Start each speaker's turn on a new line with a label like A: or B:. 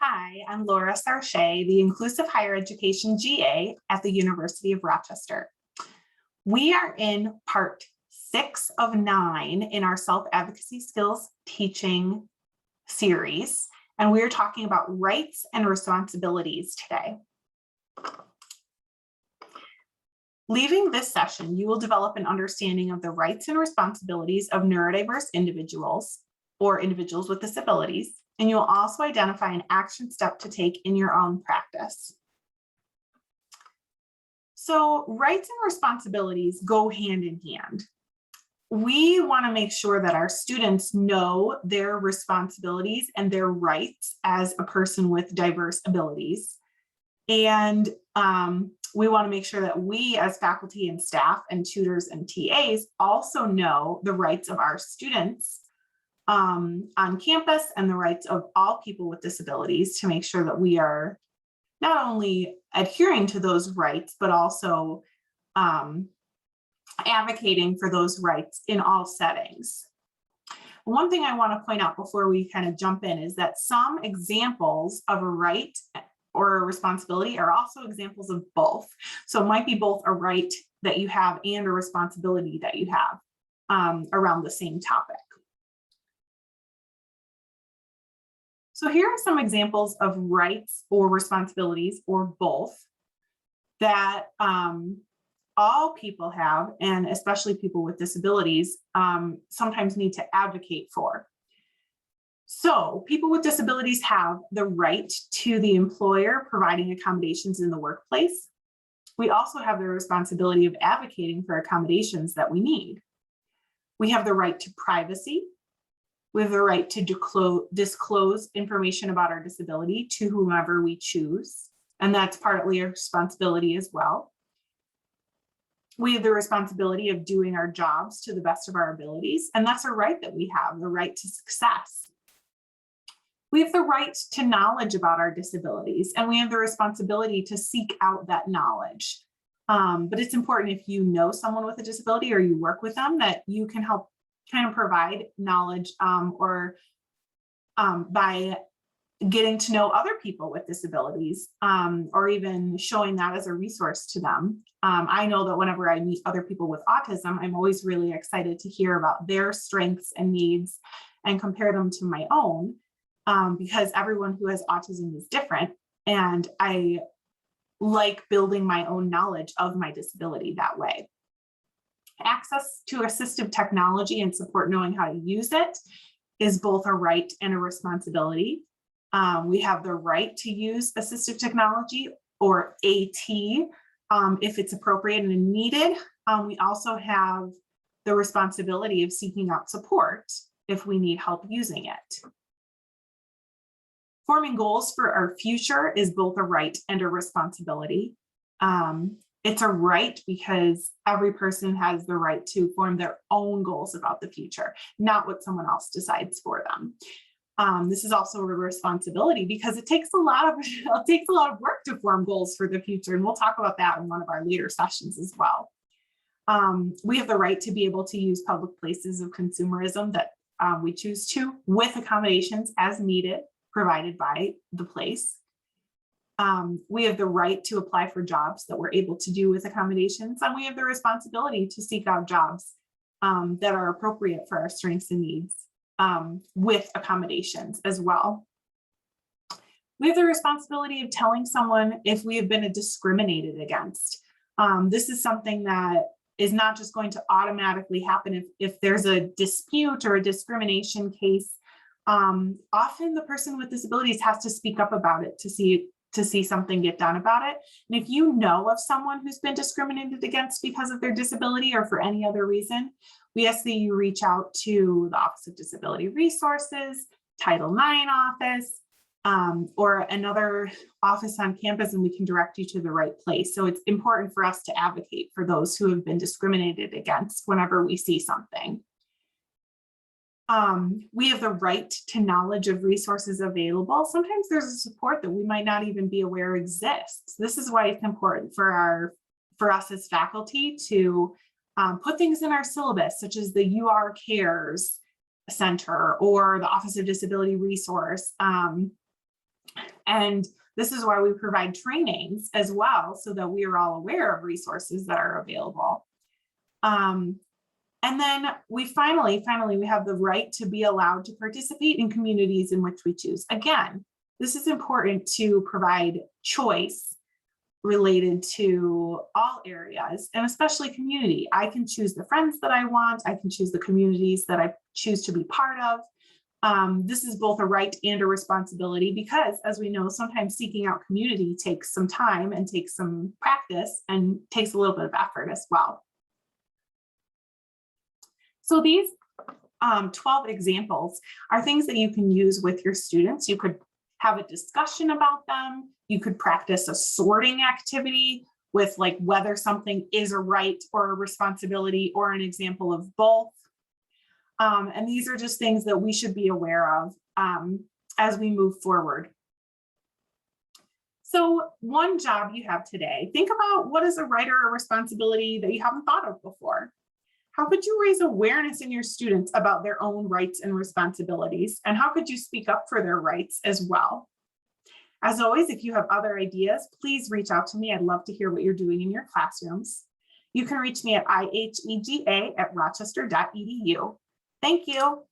A: Hi, I'm Laura Sarchet, the Inclusive Higher Education GA at the University of Rochester. We are in part 6 of 9 in our Self-Advocacy Skills teaching series, and we are talking about rights and responsibilities today. Leaving this session, you will develop an understanding of the rights and responsibilities of neurodiverse individuals or individuals with disabilities, and you'll also identify an action step to take in your own practice. So rights and responsibilities go hand in hand. We want to make sure that our students know their responsibilities and their rights as a person with diverse abilities. And we want to make sure that we as faculty and staff and tutors and TAs also know the rights of our students on campus and the rights of all people with disabilities, to make sure that we are not only adhering to those rights, but also advocating for those rights in all settings. One thing I want to point out before we kind of jump in is that some examples of a right or a responsibility are also examples of both. So it might be both a right that you have and a responsibility that you have around the same topic. So here are some examples of rights or responsibilities, or both, that all people have, and especially people with disabilities, sometimes need to advocate for. So people with disabilities have the right to the employer providing accommodations in the workplace. We also have the responsibility of advocating for accommodations that we need. We have the right to privacy. We have the right to disclose information about our disability to whomever we choose, and that's partly a responsibility as well. We have the responsibility of doing our jobs to the best of our abilities, and that's a right that we have, the right to success. We have the right to knowledge about our disabilities, and we have the responsibility to seek out that knowledge. But it's important, if you know someone with a disability or you work with them, that you can help kind of provide knowledge by getting to know other people with disabilities, or even showing that as a resource to them. I know that whenever I meet other people with autism, I'm always really excited to hear about their strengths and needs and compare them to my own, because everyone who has autism is different, and I like building my own knowledge of my disability that way. Access to assistive technology and support knowing how to use it is both a right and a responsibility. We have the right to use assistive technology, or AT, if it's appropriate and needed. We also have the responsibility of seeking out support if we need help using it. Forming goals for our future is both a right and a responsibility. It's a right because every person has the right to form their own goals about the future, not what someone else decides for them. This is also a responsibility because it takes a lot of work to form goals for the future, and we'll talk about that in one of our later sessions as well. We have the right to be able to use public places of consumerism that we choose to, with accommodations as needed, provided by the place. We have the right to apply for jobs that we're able to do with accommodations, and we have the responsibility to seek out jobs that are appropriate for our strengths and needs, with accommodations as well. We have the responsibility of telling someone if we have been discriminated against. This is something that is not just going to automatically happen if there's a dispute or a discrimination case. Often the person with disabilities has to speak up about it to see something get done about it. And if you know of someone who's been discriminated against because of their disability or for any other reason, we ask that you reach out to the Office of Disability Resources, Title IX office, or another office on campus, and we can direct you to the right place. So it's important for us to advocate for those who have been discriminated against whenever we see something. We have the right to knowledge of resources available. Sometimes there's a support that we might not even be aware exists. This is why it's important for us as faculty to put things in our syllabus, such as the UR Cares Center or the Office of Disability Resource, And this is why we provide trainings as well, so that we are all aware of resources that are available. And then we finally, we have the right to be allowed to participate in communities in which we choose. Again, this is important to provide choice related to all areas, and especially community. I can choose the friends that I want. I can choose the communities that I choose to be part of. This is both a right and a responsibility, because as we know, sometimes seeking out community takes some time and takes some practice and takes a little bit of effort as well. So these 12 examples are things that you can use with your students. You could have a discussion about them. You could practice a sorting activity with like whether something is a right or a responsibility or an example of both. And these are just things that we should be aware of as we move forward. So one job you have today, think about what is a right or a responsibility that you haven't thought of before. How could you raise awareness in your students about their own rights and responsibilities? And how could you speak up for their rights as well? As always, if you have other ideas, please reach out to me. I'd love to hear what you're doing in your classrooms. You can reach me at ihega@rochester.edu. Thank you.